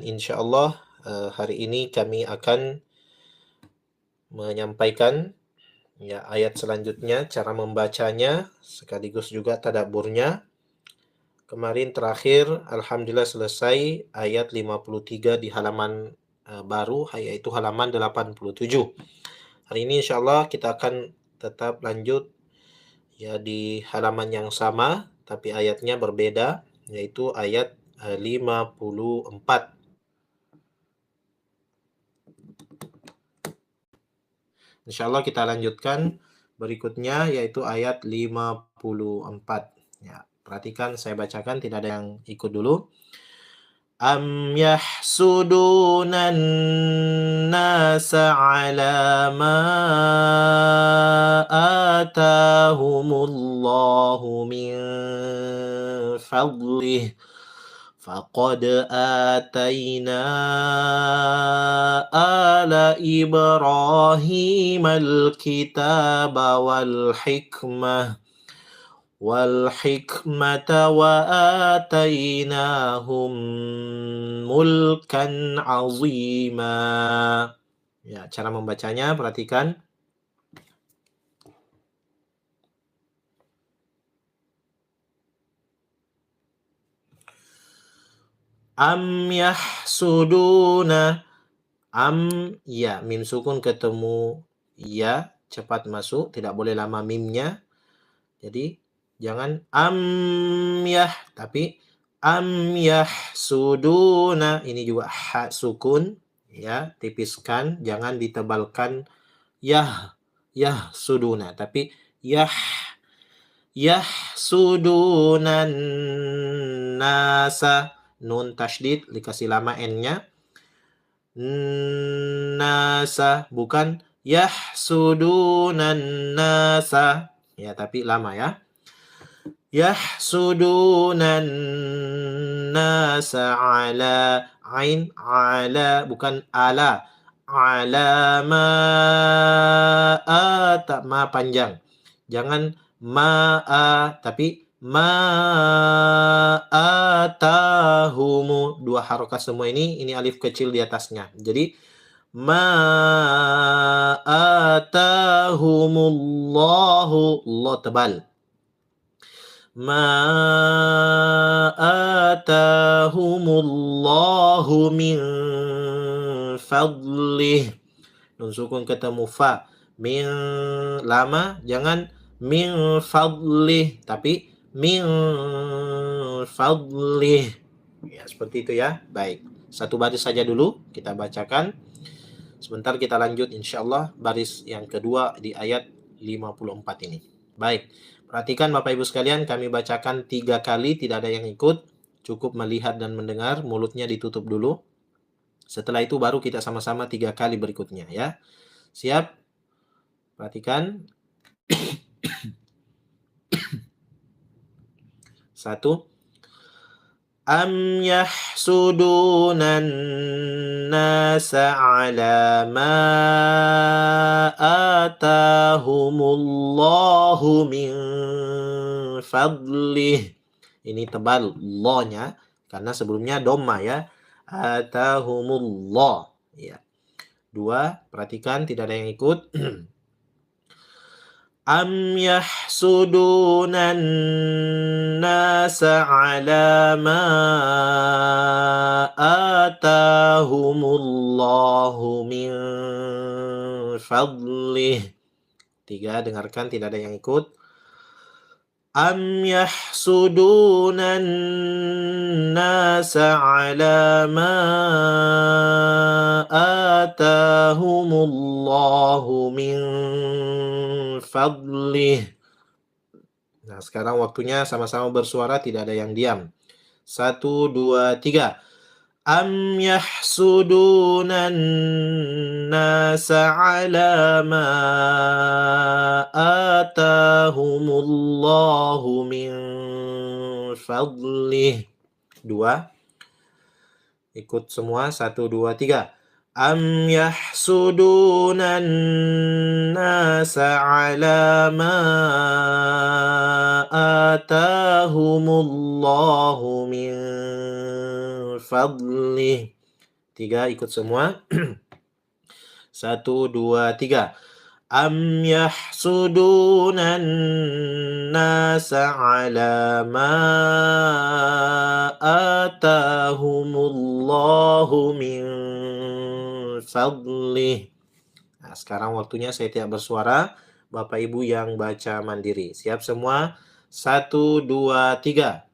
insya Allah hari ini kami akan menyampaikan ya ayat selanjutnya, cara membacanya sekaligus juga tadabburnya. Kemarin terakhir alhamdulillah selesai ayat 53 di halaman baru, yaitu halaman 87. Hari ini insya Allah kita akan tetap lanjut ya di halaman yang sama tapi ayatnya berbeda, yaitu ayat 54. Insya Allah kita lanjutkan berikutnya, yaitu ayat 54. Ya, perhatikan saya bacakan, tidak ada yang ikut dulu. Am yahsudunan nasa ala ma atahumullahu min fadlih. فقد آتينا آل إبراهيم الكتاب والحكمة وآتيناهم ملكا عظيما. Ya, cara membacanya perhatikan. Am yahsuduna, am ya mim sukun ketemu ya cepat masuk, tidak boleh lama mimnya. Jadi jangan am yah, tapi am yahsuduna, ini juga ha sukun ya, tipiskan, jangan ditebalkan yahsuduna, tapi yahsudunan nasa, nun tasydid dikasih lama n-nya, nasa, bukan yahsudunan nasa ya, tapi lama ya. Yahsudunan nasa ala, ain ala, bukan ala, ala ma ata, ma panjang, jangan ma'a, tapi ma'atahumu, dua harokat semua ini alif kecil di atasnya. Jadi ma'atahumullahu, Allah tebal. Ma'atahumullahu min fadlih, nun sukun ketemu fa, min lama, jangan min fadlih, tapi min fadlih. Ya, seperti itu ya. Baik, satu baris saja dulu kita bacakan. Sebentar kita lanjut insyaallah baris yang kedua di ayat 54 ini. Baik, perhatikan Bapak Ibu sekalian, kami bacakan 3 kali, tidak ada yang ikut. Cukup melihat dan mendengar, mulutnya ditutup dulu. Setelah itu baru kita sama-sama 3 kali berikutnya ya. Siap? Perhatikan. 1. Am yahsudunan nasa ala ma atahumullahu min fadlih. Ini tebal lo-nya karena sebelumnya dhamma ya. Atahumullah ya. 2, perhatikan tidak ada yang ikut. Am yahsudunan nasa ala ma atahumullahu min fadlih. 3, dengarkan tidak ada yang ikut. Am yahsudunan nasa ala ma atahumullahu min fadlih. Nah, sekarang waktunya sama-sama bersuara, tidak ada yang diam. 1, 2, 3. Am yahsudunan nasa ala ma atahumullahu min fadlih. 2. Ikut semua, 1, 2, 3. Am yahsudunan nasa ala ma atahumullahu min fadlih. 3 ikut semua. 1, 2, 3. Am yahsudunan nasa ala ma atahumullahu min fadlih. Nah, sekarang waktunya saya tidak bersuara. Bapak Ibu yang baca mandiri. Siap semua? 1, 2, 3.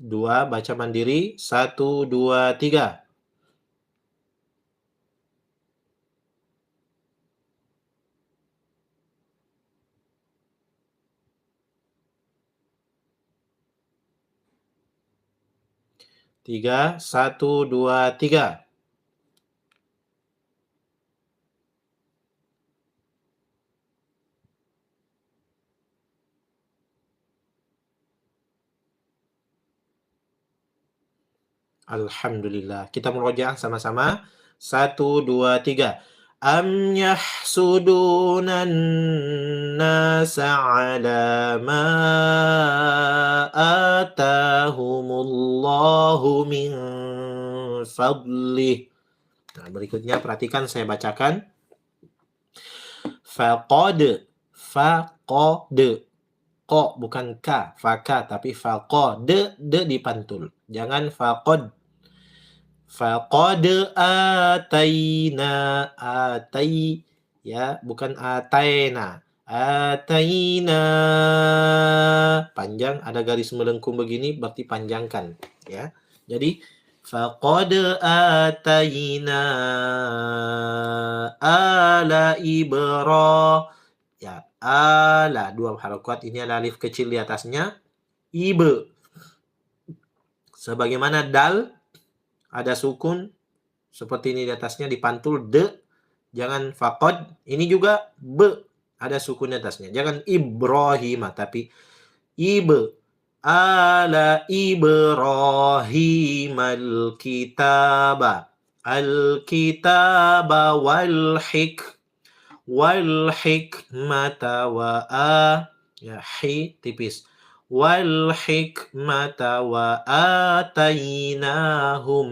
Dua, baca mandiri. 1, 2, 3. Tiga, 1, 2, 3. Alhamdulillah. Kita murojaah sama-sama. 1, 2, 3. Am yahsudunan nasa ala ma atahumullahu min fadlih. Nah, berikutnya perhatikan saya bacakan. Faqad. Ko bukan ka, faka tapi faqad, de dipantul. Jangan faqad. Faqad atai ya, bukan ataina. Ataina panjang, ada garis melengkung begini berarti panjangkan ya. Jadi faqad ataina ala ya, ala dua harokat, ini ada alif kecil di atasnya, ibe. Sebagaimana dal ada sukun seperti ini di atasnya dipantul de, jangan faqad. Ini juga be ada sukun di atasnya, jangan Ibrahim tapi ibe. Ala Ibrahim al-kitaba wal hikmata wa ya, hi tipis, wal hikmata wa atainahum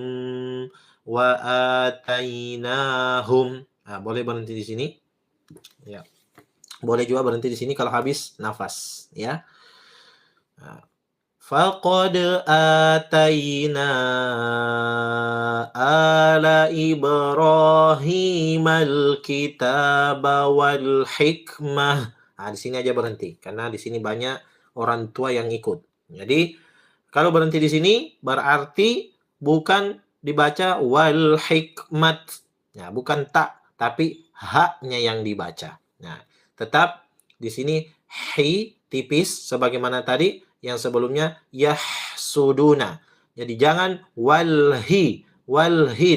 Nah, boleh berhenti di sini ya, boleh juga berhenti di sini kalau habis nafas ya. Nah, faqad ataina ala Ibrahim al-kitaba wal hikmah. Nah, di sini aja berhenti karena di sini banyak orang tua yang ikut. Jadi kalau berhenti di sini berarti bukan dibaca wal hikmat. Nah, bukan tak tapi haknya yang dibaca. Nah, tetap di sini hi tipis sebagaimana tadi yang sebelumnya yahsuduna. Jadi jangan walhi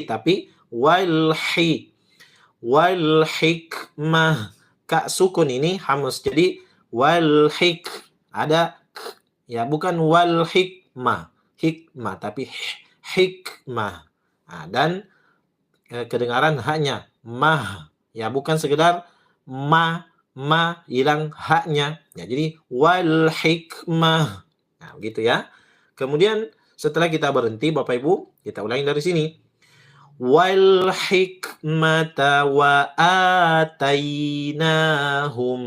tapi walhi. Wal hikmah. Kak sukun ini hamus. Jadi wal hik ada ya, bukan wal hikmah. Hikmah tapi hikmah. Nah, dan kedengaran haknya mah. Ya, bukan sekedar ma hilang haknya. Ya, jadi wal hikmah. Nah, begitu ya. Kemudian setelah kita berhenti Bapak Ibu, kita ulangi dari sini. Wal hikmata wa atainahum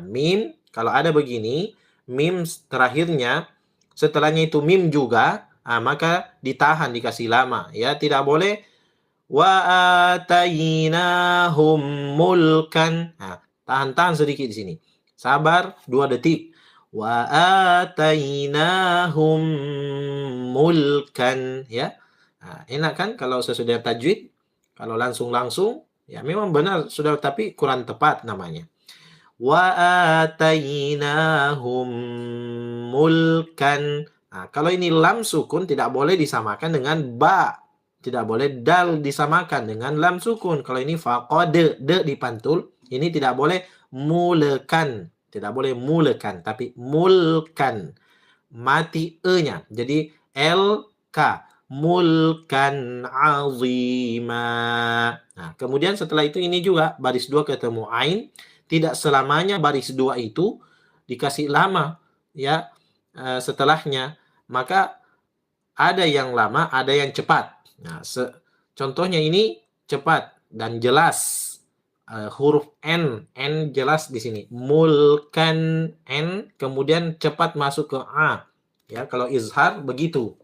mim. Kalau ada begini, mim terakhirnya, setelahnya itu mim juga, maka ditahan, dikasih lama ya, tidak boleh wa atainahum mulkan. Nah, tahan sedikit di sini. Sabar 2 detik. Wa atainahum mulkan ya. Nah, enak kan kalau sesudah tajwid? Kalau langsung ya memang benar sudah, tapi kurang tepat namanya. Wa atainahum mulkan. Nah, kalau ini lam sukun tidak boleh disamakan dengan ba. Tidak boleh dal disamakan dengan lam sukun. Kalau ini faqad, de dipantul, ini tidak boleh mulekan. Tidak boleh mulekan, tapi mulkan. Mati e-nya. Jadi L-K. mulkan azima. Nah, kemudian setelah itu ini juga baris 2 ketemu ain, tidak selamanya baris 2 itu dikasih lama ya setelahnya. Maka ada yang lama, ada yang cepat. Nah, contohnya ini cepat dan jelas. Huruf N jelas di sini. Mulkan N, kemudian cepat masuk ke A. Ya, kalau izhar begitu.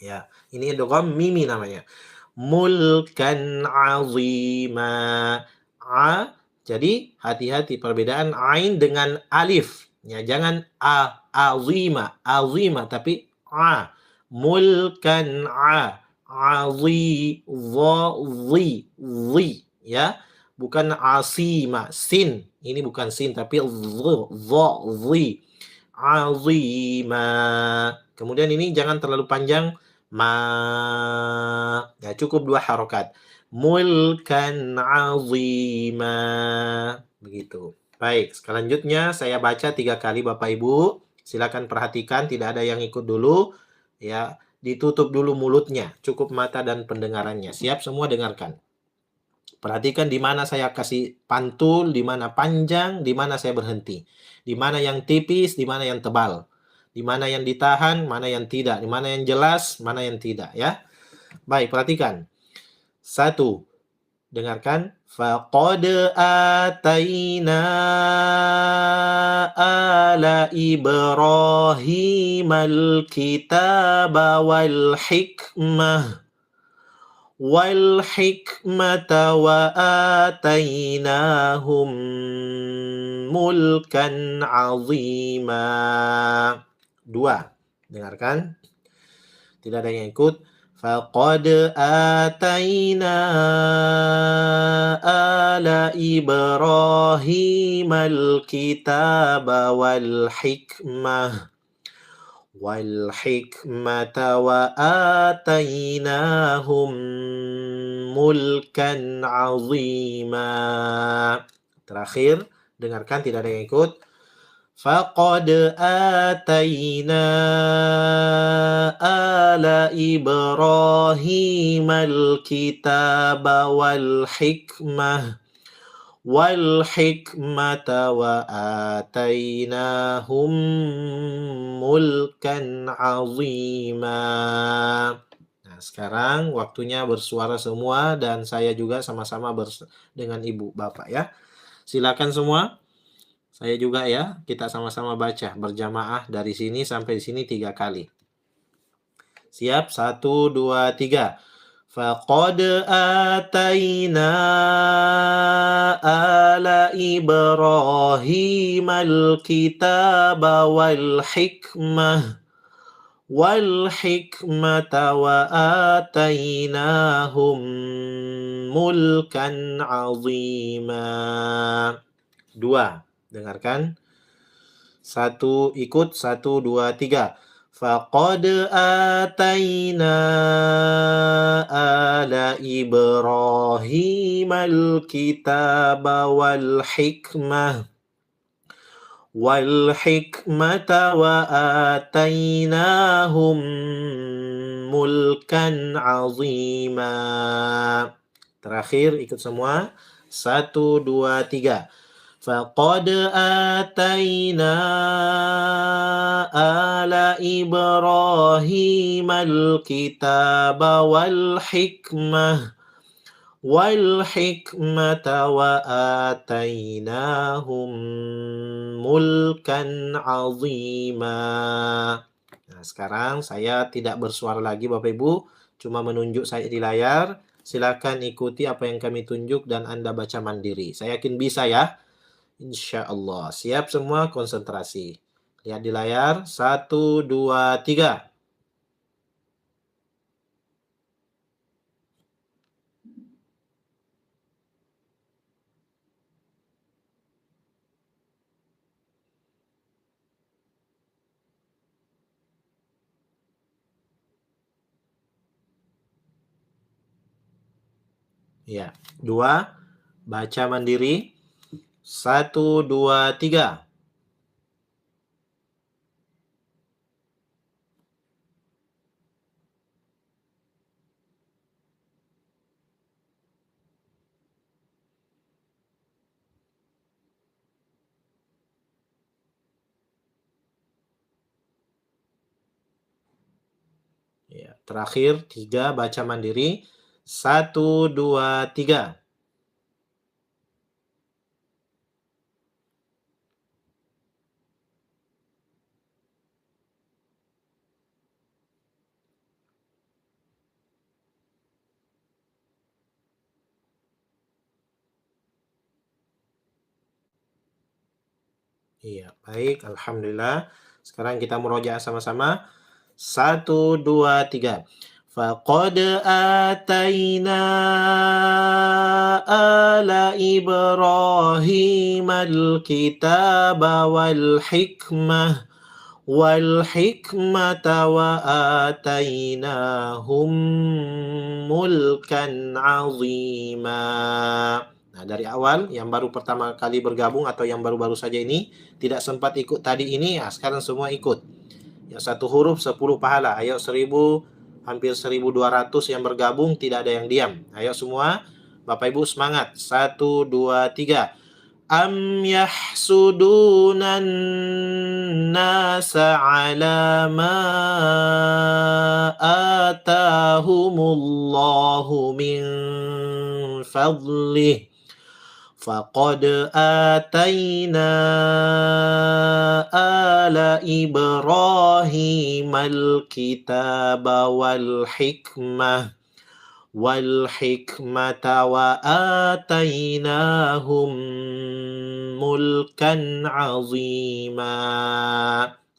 Ya, ini idgham mimi namanya. Mulkan azima. A, jadi hati-hati perbedaan ain dengan alif. Ya, jangan azima, tapi a. Mulkan zi, ya. Bukan asima, sin. Ini bukan sin tapi zi. Azima. Kemudian ini jangan terlalu panjang. Ya, cukup 2 harokat. Mulkan azima. Begitu. Baik, selanjutnya saya baca 3 kali Bapak Ibu. Silakan perhatikan, tidak ada yang ikut dulu. Ya, ditutup dulu mulutnya. Cukup mata dan pendengarannya. Siap semua dengarkan. Perhatikan di mana saya kasih pantul, di mana panjang, di mana saya berhenti. Di mana yang tipis, di mana yang tebal. Di mana yang ditahan, mana yang tidak. Di mana yang jelas, mana yang tidak. Ya. Baik, perhatikan. 1. Dengarkan. Faqad atayna ala Ibrahim al-kitaba wal hikmah. Wal hikmata wa atainahum mulkan azima. 2. Dengarkan. Tidak ada yang ikut. Faqad ataina ala Ibrahim al-kitaba wal hikmah. Wal hikmata wa atainahum mulkan azima. Terakhir, dengarkan, tidak ada yang ikut. Faqad ataina ala Ibrahim al-kitaba wal hikmah. Wal hikmata wa atainahum mulkan azima. Nah, sekarang waktunya bersuara semua dan saya juga sama-sama dengan Ibu Bapak ya. Silakan semua. Saya juga ya, kita sama-sama baca berjamaah dari sini sampai di sini 3 kali. Siap? 1, 2, 3. Faqad ataina ala Ibrahim al-kitaba wal hikmah. Wal hikmata wa atainahum mulkan azima. 2. Dengarkan. 1 ikut. 1, 2, 3. Faqad ataina ala Ibrahim al-kitaba wal hikmah. Wal hikmata wa atainahum mulkan azima. Terakhir ikut semua. 1, 2, 3. Faqad ataina ala Ibrahim al-kitaba wal hikmah. Wal hikmata wa atainahum mulkan azima. Nah, sekarang saya tidak bersuara lagi Bapak Ibu, cuma menunjuk saya di layar. Silakan ikuti apa yang kami tunjuk dan Anda baca mandiri. Saya yakin bisa ya. Insya Allah. Siap semua, konsentrasi. Lihat di layar. 1, 2, 3. Ya. 2. Baca mandiri. 1, 2, 3. Terakhir 3 baca mandiri. 1, 2, 3. Iya, baik. Alhamdulillah. Sekarang kita murojaah sama-sama. 1, 2, 3. Faqad atayna ala Ibrahim al-kitaba wal hikmata wa atainahum mulkan azima. Nah, dari awal yang baru pertama kali bergabung atau yang baru-baru saja ini tidak sempat ikut tadi ini, ya sekarang semua ikut. Yang satu huruf 10 pahala. Ayo 1000, hampir 1200 yang bergabung, tidak ada yang diam. Ayo semua, Bapak Ibu semangat. 1, 2, 3. Am yahsudunan nasa ala ma atahumullahu min fadlih. Faqad atayna ala Ibrahim al-kitaba wal hikmata wa atainahum mulkan azima.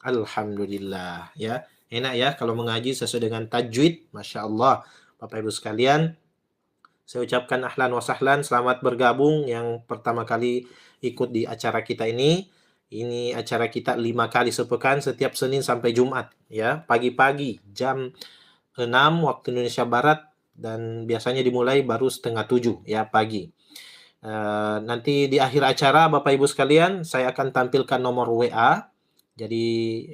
Alhamdulillah, ya. Enak ya kalau mengaji sesuai dengan tajwid, Masya Allah. Bapak Ibu sekalian, saya ucapkan ahlan wa sahlan, selamat bergabung yang pertama kali ikut di acara kita ini. Ini acara kita 5 kali sepekan, setiap Senin sampai Jumat, ya. Pagi-pagi jam 6 waktu Indonesia Barat, dan biasanya dimulai baru setengah 7 ya pagi. Nanti di akhir acara Bapak Ibu sekalian, saya akan tampilkan nomor WA. Jadi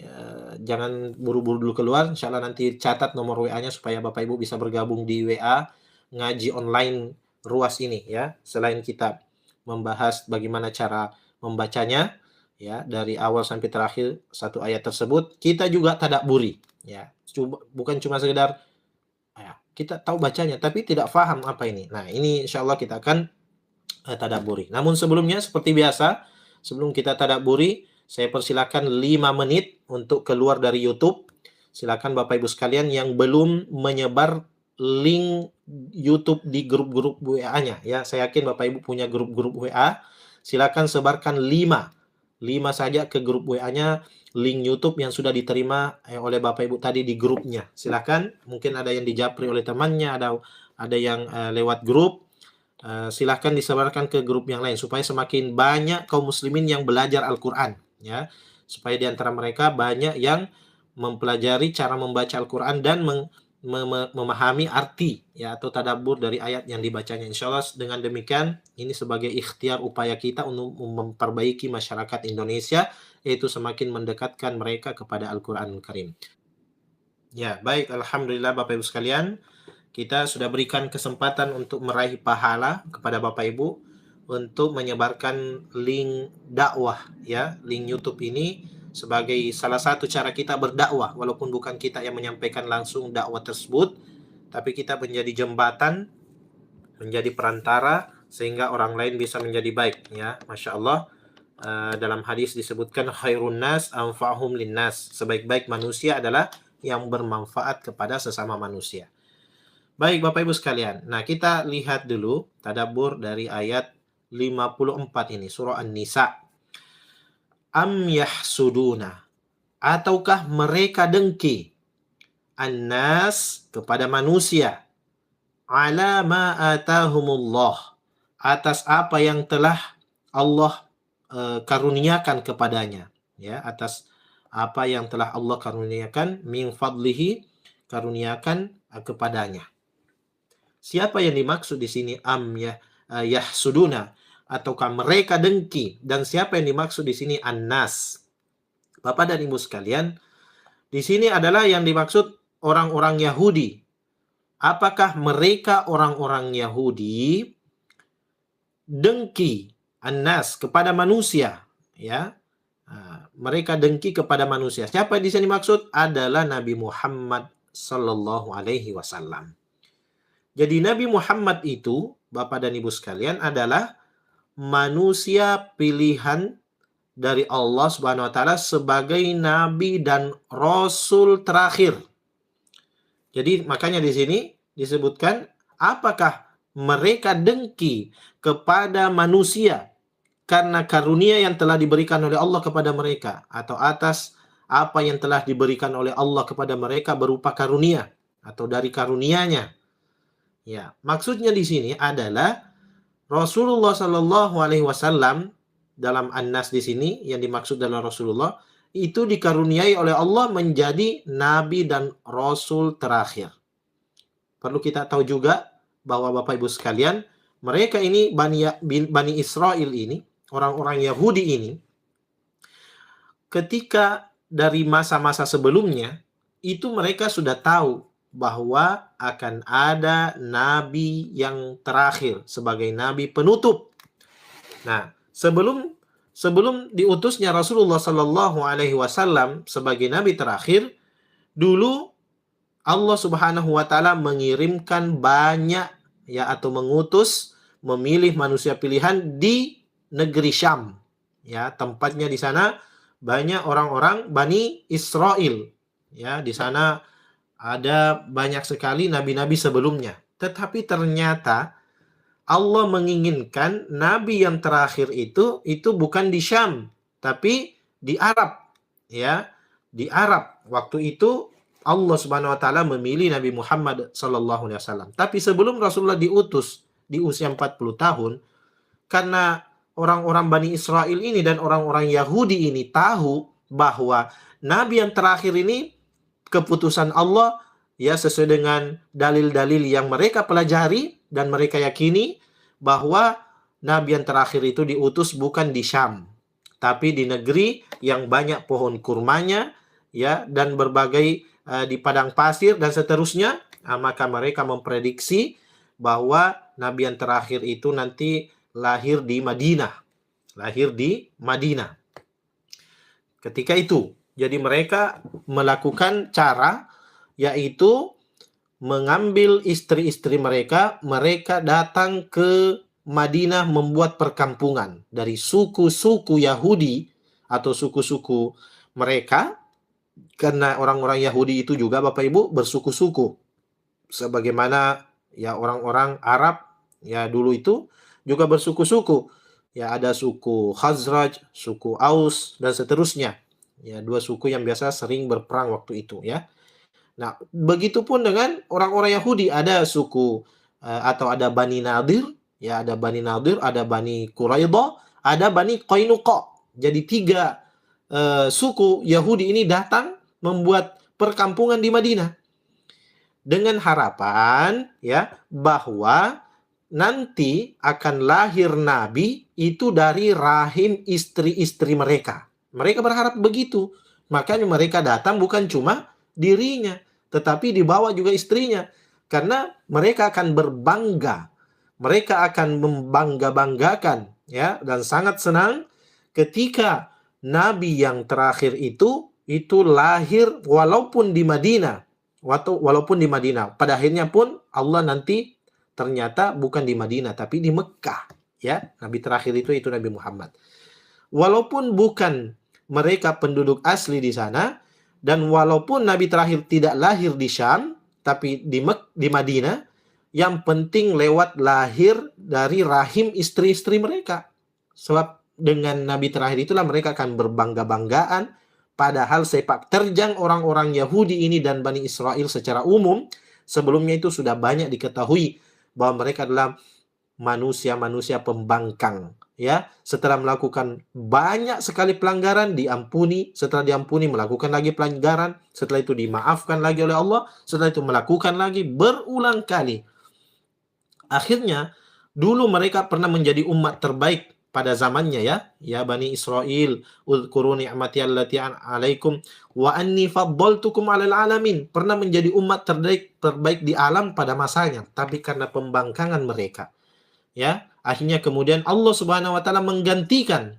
jangan buru-buru dulu keluar. Insya Allah nanti catat nomor WA-nya supaya Bapak Ibu bisa bergabung di WA ngaji online ruas ini ya. Selain kita membahas bagaimana cara membacanya ya dari awal sampai terakhir satu ayat tersebut, kita juga tadabburi ya. Bukan cuma sekedar ya, kita tahu bacanya tapi tidak paham apa ini. Nah, ini insya Allah kita akan tadabburi. Namun sebelumnya seperti biasa, sebelum kita tadabburi, saya persilakan 5 menit untuk keluar dari YouTube. Silakan Bapak Ibu sekalian yang belum menyebar link YouTube di grup-grup WA-nya ya. Saya yakin Bapak Ibu punya grup-grup WA. Silakan sebarkan 5 saja ke grup WA-nya link YouTube yang sudah diterima oleh Bapak Ibu tadi di grupnya. Silakan, mungkin ada yang dijapri oleh temannya, ada yang lewat grup. Silahkan disebarkan ke grup yang lain supaya semakin banyak kaum muslimin yang belajar Al-Quran ya, supaya di antara mereka banyak yang mempelajari cara membaca Al-Quran dan memahami arti ya atau tadabbur dari ayat yang dibacanya. Insya Allah dengan demikian ini sebagai ikhtiar upaya kita untuk memperbaiki masyarakat Indonesia, yaitu semakin mendekatkan mereka kepada Al-Quran Karim. Ya, baik, alhamdulillah Bapak Ibu sekalian, kita sudah berikan kesempatan untuk meraih pahala kepada Bapak Ibu untuk menyebarkan link dakwah ya, link YouTube ini sebagai salah satu cara kita berdakwah, walaupun bukan kita yang menyampaikan langsung dakwah tersebut, tapi kita menjadi jembatan, menjadi perantara sehingga orang lain bisa menjadi baik ya. Masya Allah, dalam hadis disebutkan khairun nas anfa'hum linnas, sebaik-baik manusia adalah yang bermanfaat kepada sesama manusia. Baik Bapak Ibu sekalian, nah kita lihat dulu tadabbur dari ayat 54 ini, surah An-Nisa. Am yahsuduna, ataukah mereka dengki, annas kepada manusia, ala ma atahumullah, atas apa yang telah Allah karuniakan kepadanya, ya, atas apa yang telah Allah karuniakan, min fadlihi, karuniakan kepadanya. Siapa yang dimaksud di sini am yahsuduna, ataukah mereka dengki, dan siapa yang dimaksud di sini annas? Bapak dan Ibu sekalian, di sini adalah yang dimaksud orang-orang Yahudi. Apakah mereka orang-orang Yahudi dengki annas kepada manusia? Ya, mereka dengki kepada manusia. Siapa yang di sini dimaksud? Adalah Nabi Muhammad sallallahu alaihi wasallam. Jadi Nabi Muhammad itu, Bapak dan Ibu sekalian, adalah manusia pilihan dari Allah Subhanahu wa taala sebagai nabi dan rasul terakhir. Jadi makanya di sini disebutkan, apakah mereka dengki kepada manusia karena karunia yang telah diberikan oleh Allah kepada mereka, atau atas apa yang telah diberikan oleh Allah kepada mereka berupa karunia atau dari karunia-Nya. Ya, maksudnya di sini adalah Rasulullah Shallallahu Alaihi Wasallam dalam An-Nas di sini yang dimaksud dalam Rasulullah itu dikaruniai oleh Allah menjadi nabi dan rasul terakhir. Perlu kita tahu juga bahwa Bapak Ibu sekalian, mereka ini Bani Israel ini, orang-orang Yahudi ini, ketika dari masa-masa sebelumnya itu mereka sudah tahu bahwa akan ada nabi yang terakhir sebagai nabi penutup. Nah, sebelum diutusnya Rasulullah Sallallahu Alaihi Wasallam sebagai nabi terakhir, dulu Allah Subhanahu Wa Taala mengirimkan banyak atau mengutus, memilih manusia pilihan di negeri Syam. Ya, tempatnya di sana banyak orang-orang Bani Israel. Ya, di sana ada banyak sekali nabi-nabi sebelumnya. Tetapi ternyata Allah menginginkan nabi yang terakhir itu bukan di Syam, tapi di Arab. Ya, di Arab. Waktu itu Allah Subhanahu wa taala memilih Nabi Muhammad sallallahu alaihi wasallam. Tapi sebelum Rasulullah diutus di usia 40 tahun, karena orang-orang Bani Israel ini dan orang-orang Yahudi ini tahu bahwa nabi yang terakhir ini keputusan Allah ya sesuai dengan dalil-dalil yang mereka pelajari dan mereka yakini bahwa nabi yang terakhir itu diutus bukan di Syam, tapi di negeri yang banyak pohon kurmanya ya dan berbagai di padang pasir dan seterusnya. Maka mereka memprediksi bahwa nabi yang terakhir itu nanti lahir di Madinah. Ketika itu jadi mereka melakukan cara yaitu mengambil istri-istri mereka datang ke Madinah membuat perkampungan dari suku-suku Yahudi atau suku-suku mereka, karena orang-orang Yahudi itu juga Bapak Ibu bersuku-suku. Sebagaimana ya orang-orang Arab ya dulu itu juga bersuku-suku. Ya ada suku Khazraj, suku Aus dan seterusnya. Ya, dua suku yang biasa sering berperang waktu itu ya. Nah, begitupun dengan orang-orang Yahudi, ada suku atau ada Bani Nadir, ya ada Bani Nadir, ada Bani Quraidah, ada Bani Qainuqa. Jadi 3 suku Yahudi ini datang membuat perkampungan di Madinah dengan harapan ya bahwa nanti akan lahir nabi itu dari rahim istri-istri mereka. Mereka berharap begitu. Makanya mereka datang bukan cuma dirinya, tetapi dibawa juga istrinya. Karena mereka akan berbangga. Mereka akan membangga-banggakan ya dan sangat senang ketika nabi yang terakhir itu lahir walaupun di Madinah. Walaupun di Madinah. Pada akhirnya pun Allah nanti ternyata bukan di Madinah tapi di Mekah. Ya, nabi terakhir itu Nabi Muhammad. Walaupun bukan mereka penduduk asli di sana, dan walaupun nabi terakhir tidak lahir di Syam, tapi di Madinah, yang penting lewat lahir dari rahim istri-istri mereka. Sebab dengan nabi terakhir itulah mereka akan berbangga-banggaan, padahal sepak terjang orang-orang Yahudi ini dan Bani Israel secara umum, sebelumnya itu sudah banyak diketahui bahwa mereka adalah manusia-manusia pembangkang. Ya, setelah melakukan banyak sekali pelanggaran diampuni, setelah diampuni melakukan lagi pelanggaran, setelah itu dimaafkan lagi oleh Allah, setelah itu melakukan lagi berulang kali. Akhirnya dulu mereka pernah menjadi umat terbaik pada zamannya ya Bani Israel, uzkuru ni'mati allati alaikum wa anni faddaltukum 'alal alamin. Pernah menjadi umat terbaik di alam pada masanya, tapi karena pembangkangan mereka ya akhirnya kemudian Allah Subhanahu wa taala menggantikan.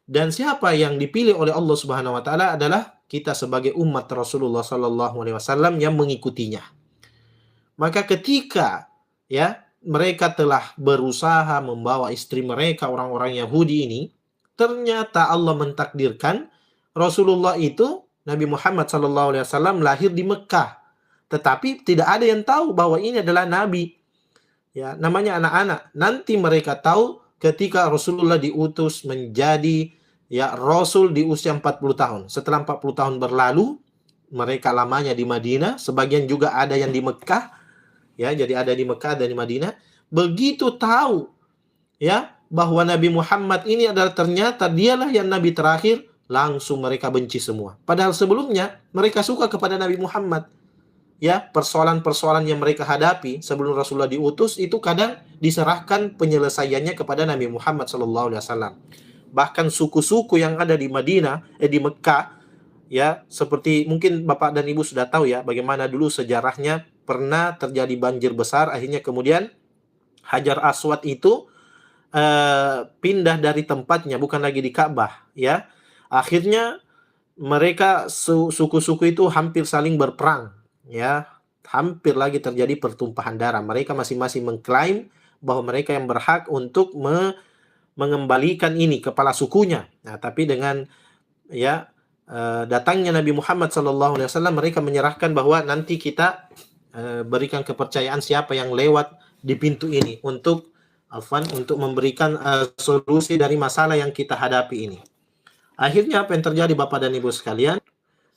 Dan siapa yang dipilih oleh Allah Subhanahu wa taala adalah kita sebagai umat Rasulullah Sallallahu Alaihi Wasallam yang mengikutinya. Maka ketika ya mereka telah berusaha membawa istri mereka orang-orang Yahudi ini, ternyata Allah mentakdirkan Rasulullah itu Nabi Muhammad Sallallahu Alaihi Wasallam lahir di Mekah, tetapi tidak ada yang tahu bahwa ini adalah Nabi. Ya, namanya anak-anak. Nanti mereka tahu ketika Rasulullah diutus menjadi ya Rasul di usia 40 tahun. Setelah 40 tahun berlalu, mereka lamanya di Madinah, sebagian juga ada yang di Mekah. Ya, jadi ada di Mekah dan di Madinah. Begitu tahu ya bahwa Nabi Muhammad ini adalah ternyata dialah yang nabi terakhir, langsung mereka benci semua. Padahal sebelumnya mereka suka kepada Nabi Muhammad. Ya, persoalan-persoalan yang mereka hadapi sebelum Rasulullah diutus itu kadang diserahkan penyelesaiannya kepada Nabi Muhammad SAW. Bahkan suku-suku yang ada di Madinah, di Mekah, ya, seperti mungkin Bapak dan Ibu sudah tahu ya, bagaimana dulu sejarahnya pernah terjadi banjir besar, akhirnya kemudian Hajar Aswad itu pindah dari tempatnya, bukan lagi di Ka'bah, ya. Akhirnya mereka suku-suku itu hampir saling berperang, ya. Hampir lagi terjadi pertumpahan darah. Mereka masing-masing mengklaim bahwa mereka yang berhak untuk mengembalikan ini kepala sukunya. Nah, tapi dengan ya datangnya Nabi Muhammad SAW, mereka menyerahkan bahwa nanti kita berikan kepercayaan siapa yang lewat di pintu ini untuk memberikan solusi dari masalah yang kita hadapi ini. Akhirnya apa yang terjadi Bapak dan Ibu sekalian?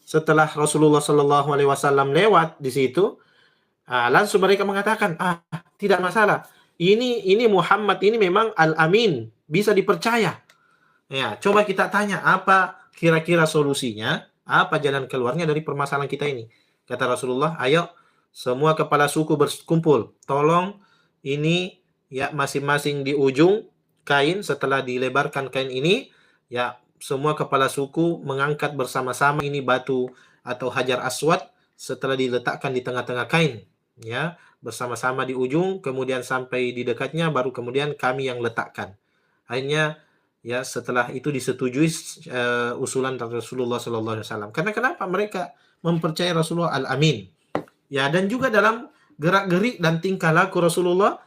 Setelah Rasulullah SAW lewat di situ, langsung mereka mengatakan, tidak masalah. Ini Muhammad ini memang Al-Amin, bisa dipercaya. Ya, coba kita tanya apa kira-kira solusinya, apa jalan keluarnya dari permasalahan kita ini. Kata Rasulullah, ayo semua kepala suku berkumpul. Tolong ini ya masing-masing di ujung kain, setelah dilebarkan kain ini, ya semua kepala suku mengangkat bersama-sama ini batu atau Hajar Aswad, setelah diletakkan di tengah-tengah kain, ya bersama-sama di ujung, kemudian sampai di dekatnya baru kemudian kami yang letakkan. Akhirnya ya setelah itu disetujui usulan Rasulullah SAW. Karena kenapa? Mereka mempercayai Rasulullah Al-Amin. Ya, dan juga dalam gerak-gerik dan tingkah laku Rasulullah,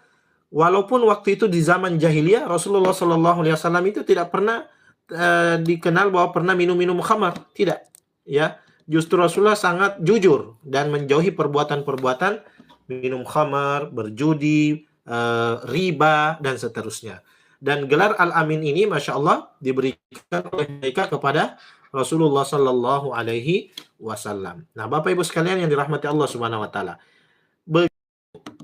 walaupun waktu itu di zaman jahiliyah Rasulullah SAW itu tidak pernah dikenal bahwa pernah minum khamar, tidak. Ya, justru Rasulullah sangat jujur dan menjauhi perbuatan-perbuatan minum khamar, berjudi, riba dan seterusnya. Dan gelar Al-Amin ini, masya Allah, diberikan oleh mereka kepada Rasulullah Sallallahu Alaihi Wasallam. Nah, Bapak Ibu sekalian yang dirahmati Allah Subhanahu Wa Taala,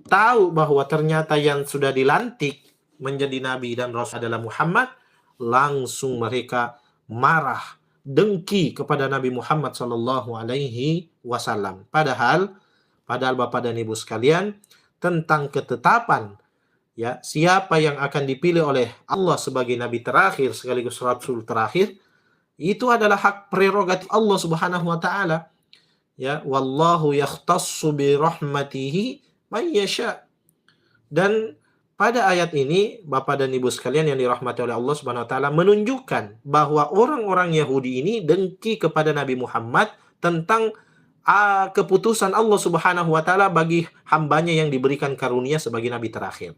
tahu bahwa ternyata yang sudah dilantik menjadi nabi dan rasul adalah Muhammad, langsung mereka marah, dengki kepada Nabi Muhammad Sallallahu Alaihi Wasallam. Padahal Bapak dan Ibu sekalian, tentang ketetapan ya siapa yang akan dipilih oleh Allah sebagai nabi terakhir sekaligus rasul terakhir, itu adalah hak prerogatif Allah Subhanahu wa taala. Ya, wallahu yakhtassu bi rahmatihi may yasha. Dan pada ayat ini Bapak dan Ibu sekalian yang dirahmati oleh Allah Subhanahu wa taala menunjukkan bahwa orang-orang Yahudi ini dengki kepada Nabi Muhammad tentang keputusan Allah Subhanahu wa taala bagi hambanya yang diberikan karunia sebagai nabi terakhir.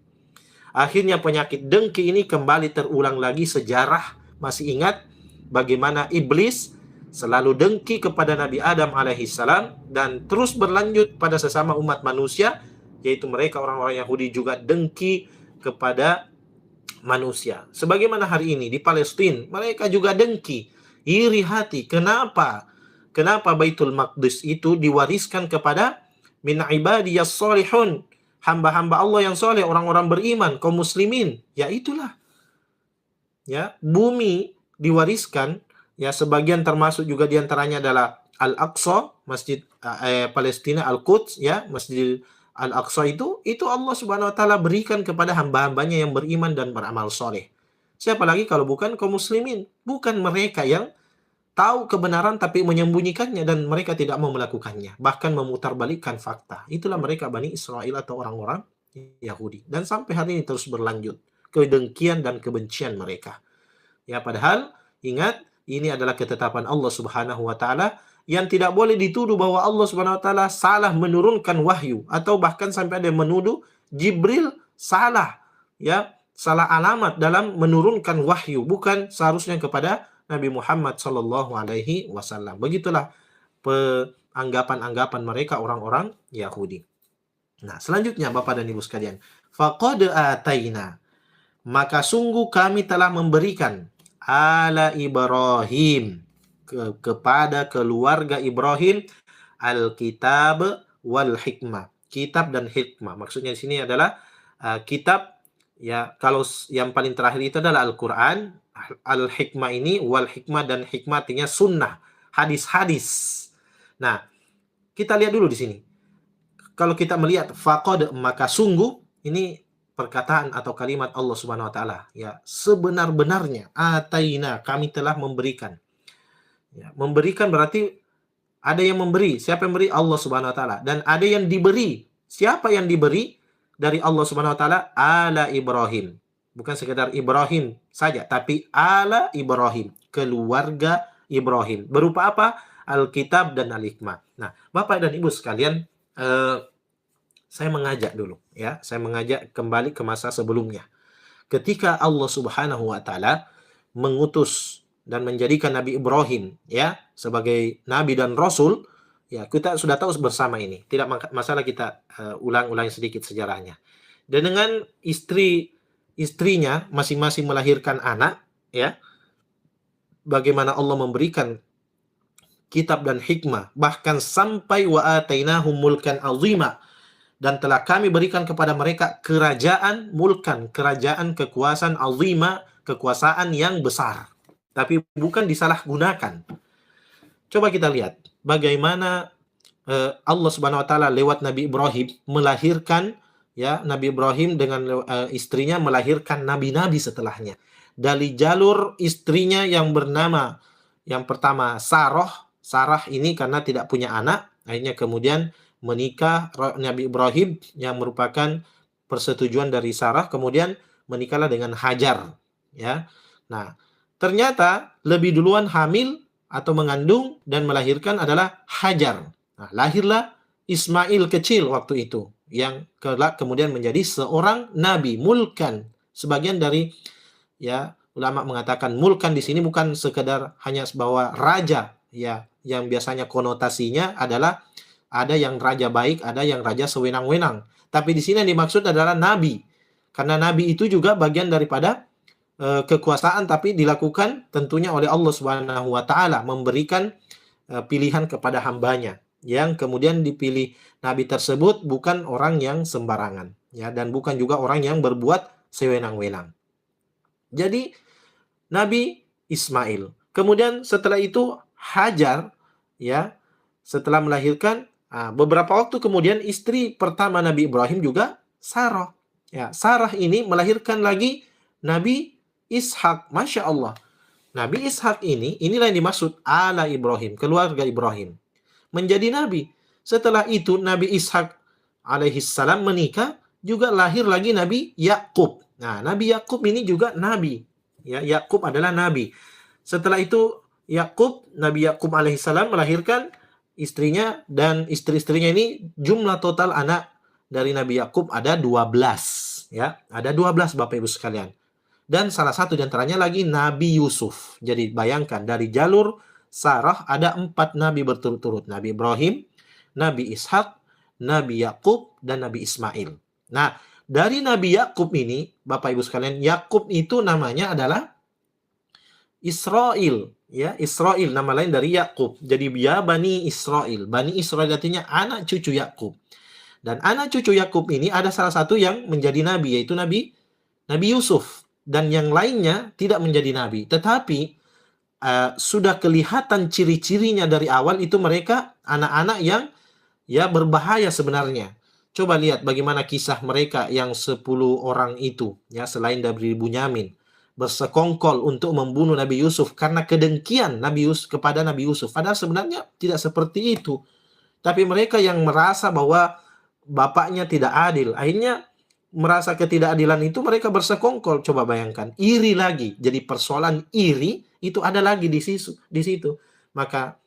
Akhirnya penyakit dengki ini kembali terulang lagi. Sejarah masih ingat bagaimana iblis selalu dengki kepada Nabi Adam alaihissalam dan terus berlanjut pada sesama umat manusia, yaitu mereka orang-orang Yahudi juga dengki kepada manusia. Sebagaimana hari ini di Palestina, mereka juga dengki, iri hati. Kenapa Baitul Maqdis itu diwariskan kepada min ibadiyas solihun, hamba-hamba Allah yang soleh, orang-orang beriman, kaum muslimin. Ya itulah. Ya, bumi diwariskan, ya sebagian termasuk juga diantaranya adalah Al-Aqsa, Masjid Palestina, Al-Quds, ya Masjid Al-Aqsa itu Allah Subhanahu wa taala berikan kepada hamba-hambanya yang beriman dan beramal soleh. Siapa lagi kalau bukan kaum muslimin? Bukan mereka yang tahu kebenaran tapi menyembunyikannya dan mereka tidak mau melakukannya, bahkan memutarbalikkan fakta. Itulah mereka Bani Israel atau orang-orang Yahudi. Dan sampai hari ini terus berlanjut kedengkian dan kebencian mereka. Ya, padahal ingat, ini adalah ketetapan Allah Subhanahu wa taala yang tidak boleh dituduh bahwa Allah Subhanahu wa taala salah menurunkan wahyu, atau bahkan sampai ada yang menuduh Jibril salah, ya, salah alamat dalam menurunkan wahyu, bukan seharusnya kepada Nabi Muhammad sallallahu alaihi wasallam. Begitulah anggapan-anggapan mereka orang-orang Yahudi. Nah, selanjutnya Bapak dan Ibu sekalian, faqad ataina, maka sungguh kami telah memberikan ala Ibrahim, kepada keluarga Ibrahim, al-kitab wal hikmah, kitab dan hikmah. Maksudnya di sini adalah kitab, ya, kalau yang paling terakhir itu adalah Al-Qur'an, al-hikmah ini wal hikmah, dan hikmah artinya sunnah, hadis-hadis. Nah, kita lihat dulu di sini. Kalau kita melihat faqad, maka sungguh, ini perkataan atau kalimat Allah Subhanahu wa taala, ya, sebenar-benarnya, ataina, kami telah memberikan. Ya, memberikan berarti ada yang memberi. Siapa yang memberi? Allah Subhanahu wa taala. Dan ada yang diberi. Siapa yang diberi? Dari Allah Subhanahu wa taala, ala Ibrahim. Bukan sekedar Ibrahim saja, tapi ala Ibrahim, keluarga Ibrahim. Berupa apa? Alkitab dan al-hikmah. Nah, Bapak dan Ibu sekalian, saya mengajak dulu, ya, saya mengajak kembali ke masa sebelumnya. Ketika Allah Subhanahu wa taala mengutus dan menjadikan Nabi Ibrahim, ya, sebagai nabi dan rasul, ya, kita sudah tahu bersama ini. Tidak masalah kita ulang-ulang sedikit sejarahnya. Dan dengan istrinya masing-masing melahirkan anak, ya, bagaimana Allah memberikan kitab dan hikmah, bahkan sampai wa atainahum mulkan azima, dan telah kami berikan kepada mereka kerajaan, mulkan, kerajaan, kekuasaan, azima, kekuasaan yang besar, tapi bukan disalahgunakan. Coba kita lihat bagaimana Allah Subhanahu wa taala lewat Nabi Ibrahim melahirkan, ya, Nabi Ibrahim dengan istrinya melahirkan nabi-nabi setelahnya. Dari jalur istrinya yang bernama yang pertama Sarah. Sarah ini karena tidak punya anak, akhirnya kemudian menikah Nabi Ibrahim yang merupakan persetujuan dari Sarah, kemudian menikahlah dengan Hajar, ya. Nah, ternyata lebih duluan hamil atau mengandung dan melahirkan adalah Hajar. Nah, lahirlah Ismail kecil waktu itu, yang kelak kemudian menjadi seorang nabi, mulkan. Sebagian dari, ya, ulama mengatakan mulkan di sini bukan sekedar hanya bahwa raja, ya, yang biasanya konotasinya adalah ada yang raja baik, ada yang raja sewenang-wenang. Tapi di sini yang dimaksud adalah nabi. Karena nabi itu juga bagian daripada kekuasaan, tapi dilakukan tentunya oleh Allah Subhanahu wa taala, memberikan pilihan kepada hambanya. Yang kemudian dipilih nabi tersebut bukan orang yang sembarangan, ya, dan bukan juga orang yang berbuat sewenang-wenang. Jadi Nabi Ismail. Kemudian setelah itu Hajar, ya, setelah melahirkan, beberapa waktu kemudian istri pertama Nabi Ibrahim juga Sarah. Ya, Sarah ini melahirkan lagi Nabi Ishak. Masya Allah. Nabi Ishak inilah yang dimaksud ala Ibrahim, keluarga Ibrahim, menjadi nabi. Setelah itu Nabi Ishak alaihissalam menikah, juga lahir lagi Nabi Yakub. Nah, Nabi Yakub ini juga nabi. Ya, Yakub adalah nabi. Setelah itu Nabi Yakub alaihissalam melahirkan istrinya, dan istri-istrinya ini jumlah total anak dari Nabi Yakub ada 12, ya, ada 12 Bapak Ibu sekalian. Dan salah satu di antaranya lagi Nabi Yusuf. Jadi bayangkan dari jalur Sarah ada 4 nabi berturut-turut, Nabi Ibrahim, Nabi Ishak, Nabi Yakub, dan Nabi Ismail. Nah, dari Nabi Yakub ini Bapak Ibu sekalian, Yakub itu namanya adalah Israel, ya, Israel nama lain dari Yakub. Jadi ya Bani Israel. Bani Israel artinya anak cucu Yakub. Dan anak cucu Yakub ini ada salah satu yang menjadi nabi, yaitu Nabi Yusuf, dan yang lainnya tidak menjadi nabi. Tetapi sudah kelihatan ciri-cirinya dari awal, itu mereka anak-anak yang, ya, berbahaya sebenarnya. Coba lihat bagaimana kisah mereka yang 10 orang itu, ya, selain dari Bunyamin, bersekongkol untuk membunuh Nabi Yusuf karena kedengkian Nabi Yusuf kepada Nabi Yusuf. Padahal sebenarnya tidak seperti itu. Tapi mereka yang merasa bahwa bapaknya tidak adil, akhirnya merasa ketidakadilan itu mereka bersekongkol. Coba bayangkan, iri lagi. Jadi persoalan iri itu ada lagi di situ. Maka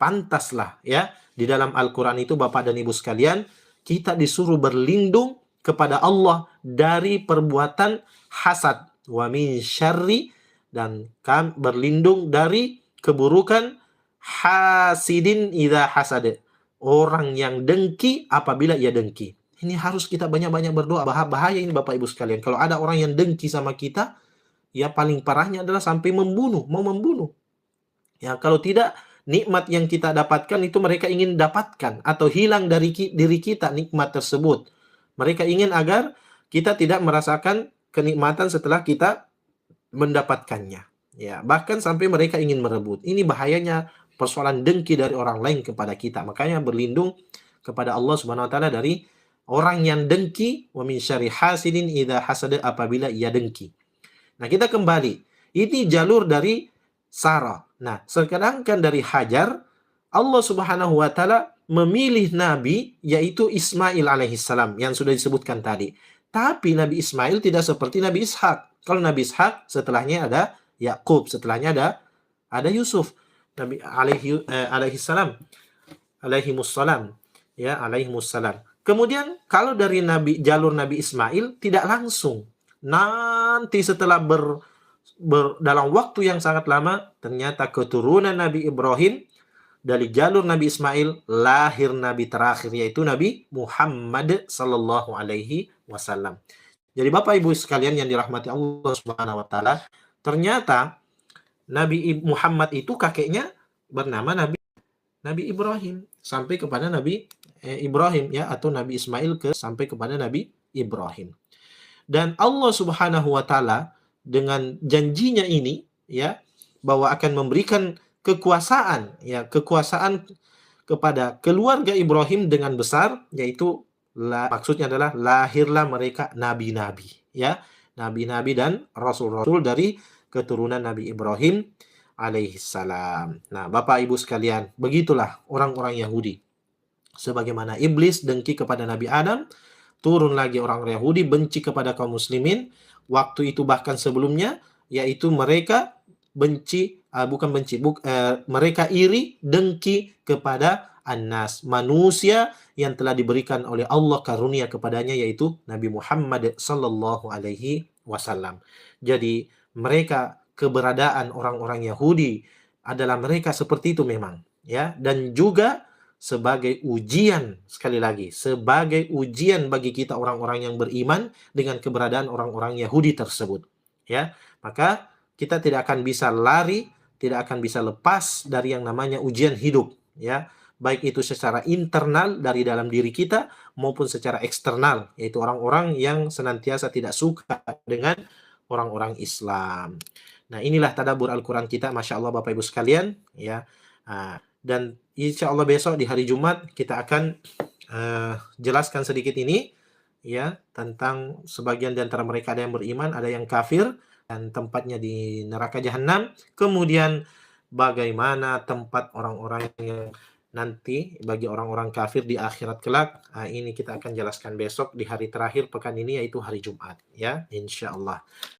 pantaslah ya di dalam Al-Quran itu Bapak dan Ibu sekalian, kita disuruh berlindung kepada Allah dari perbuatan hasad. Wa min syarri, dan berlindung dari keburukan hasidin idza hasad. Orang yang dengki apabila ia dengki. Ini harus kita banyak-banyak berdoa. Bahaya ini Bapak Ibu sekalian. Kalau ada orang yang dengki sama kita, ya paling parahnya adalah sampai membunuh, mau membunuh. Ya, kalau tidak, nikmat yang kita dapatkan itu mereka ingin dapatkan atau hilang dari diri kita nikmat tersebut. Mereka ingin agar kita tidak merasakan kenikmatan setelah kita mendapatkannya. Ya, bahkan sampai mereka ingin merebut. Ini bahayanya persoalan dengki dari orang lain kepada kita. Makanya berlindung kepada Allah Subhanahu wa taala dari orang yang dengki, wa min syarri hasidin idza hasada, apabila ia dengki. Nah, kita kembali. Ini jalur dari Sarah. Nah, sedangkan dari Hajar, Allah Subhanahu wa taala memilih nabi yaitu Ismail alaihissalam yang sudah disebutkan tadi. Tapi Nabi Ismail tidak seperti Nabi Ishak. Kalau Nabi Ishak setelahnya ada Yakub, setelahnya ada Yusuf. Nabi alaihissalam, alaihimussalam, ya alaihimussalam. Kemudian kalau dari jalur Nabi Ismail tidak langsung. Nanti setelah dalam waktu yang sangat lama, ternyata keturunan Nabi Ibrahim, dari jalur Nabi Ismail lahir Nabi terakhir, yaitu Nabi Muhammad sallallahu alaihi wasallam. Jadi Bapak Ibu sekalian yang dirahmati Allah Subhanahu wa taala, ternyata Nabi Muhammad itu kakeknya bernama Nabi Ibrahim sampai kepada Nabi Ibrahim, ya, atau Nabi Ismail sampai kepada Nabi Ibrahim. Dan Allah Subhanahu wa taala dengan janjinya ini, ya, bahwa akan memberikan kekuasaan kepada keluarga Ibrahim dengan besar, yaitu maksudnya adalah lahirlah mereka nabi-nabi, ya, nabi-nabi dan rasul-rasul dari keturunan Nabi Ibrahim alaihissalam. Nah, Bapak Ibu sekalian, begitulah orang-orang Yahudi. Sebagaimana iblis dengki kepada Nabi Adam, turun lagi orang Yahudi benci kepada kaum muslimin. Waktu itu bahkan sebelumnya, yaitu mereka mereka iri, dengki kepada An-Nas, manusia yang telah diberikan oleh Allah karunia kepadanya, yaitu Nabi Muhammad sallallahu alaihi wasallam. Jadi mereka, keberadaan orang-orang Yahudi adalah mereka seperti itu memang, ya, dan juga sebagai ujian, sekali lagi, sebagai ujian bagi kita orang-orang yang beriman dengan keberadaan orang-orang Yahudi tersebut, ya. Maka kita tidak akan bisa lari, tidak akan bisa lepas dari yang namanya ujian hidup, ya. Baik itu secara internal dari dalam diri kita maupun secara eksternal, yaitu orang-orang yang senantiasa tidak suka dengan orang-orang Islam. Nah, inilah tadabbur Al-Quran kita, Masya Allah Bapak Ibu sekalian, ya. Dan insya Allah besok di hari Jumat kita akan jelaskan sedikit ini, ya, tentang sebagian di antara mereka ada yang beriman, ada yang kafir, dan tempatnya di neraka jahanam. Kemudian bagaimana tempat orang-orang yang nanti bagi orang-orang kafir di akhirat kelak. Ini kita akan jelaskan besok di hari terakhir pekan ini, yaitu hari Jumat, ya, insya Allah.